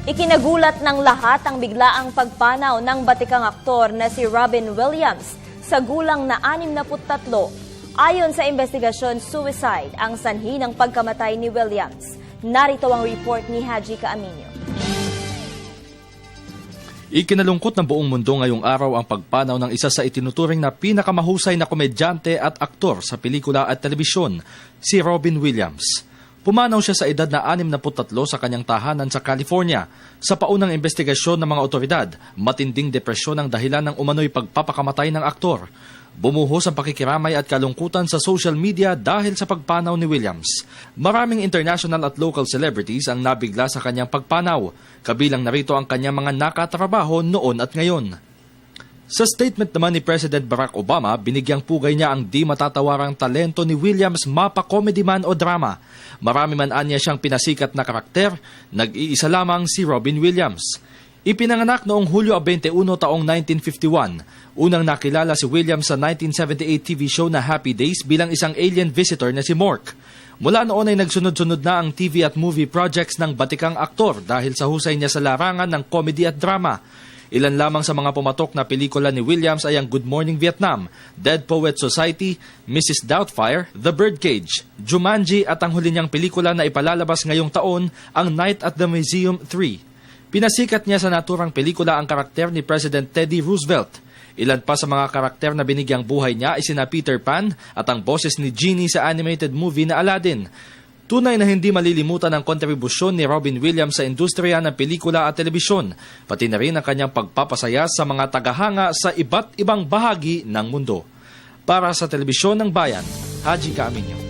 Ikinagulat ng lahat ang biglaang pagpanaw ng batikang aktor na si Robin Williams sa gulang na 63. Ayon sa investigasyon, suicide ang sanhi ng pagkamatay ni Williams. Narito ang report ni Haji Caaminio. Ikinalungkot ng buong mundo ngayong araw ang pagpanaw ng isa sa itinuturing na pinakamahusay na komedyante at aktor sa pelikula at telebisyon, si Robin Williams. Pumanaw siya sa edad na 63 sa kanyang tahanan sa California. Sa paunang investigasyon ng mga otoridad, matinding depresyon ang dahilan ng umano'y pagpapakamatay ng aktor. Bumuhos ang pakikiramay at kalungkutan sa social media dahil sa pagpanaw ni Williams. Maraming international at local celebrities ang nabigla sa kanyang pagpanaw. Kabilang narito ang kanyang mga nakatrabaho noon at ngayon. Sa statement naman ni President Barack Obama, binigyang pugay niya ang di matatawarang talento ni Williams mapa comedy man o drama. Marami man anya siyang pinasikat na karakter, nag-iisa lamang si Robin Williams. Ipinanganak noong Hulyo 21 taong 1951. Unang nakilala si Williams sa 1978 TV show na Happy Days bilang isang alien visitor na si Mork. Mula noon ay nagsunod-sunod na ang TV at movie projects ng batikang aktor dahil sa husay niya sa larangan ng comedy at drama. Ilan lamang sa mga pumatok na pelikula ni Williams ay ang Good Morning Vietnam, Dead Poets Society, Mrs. Doubtfire, The Birdcage, Jumanji at ang huli niyang pelikula na ipalalabas ngayong taon, ang Night at the Museum 3. Pinasikat niya sa naturang pelikula ang karakter ni President Teddy Roosevelt. Ilan pa sa mga karakter na binigyang buhay niya ay sina Peter Pan at ang boses ni Genie sa animated movie na Aladdin. Tunay na hindi malilimutan ang kontribusyon ni Robin Williams sa industriya ng pelikula at telebisyon, pati na rin ang kanyang pagpapasaya sa mga tagahanga sa iba't ibang bahagi ng mundo. Para sa Telebisyon ng Bayan, Haji Caaminio.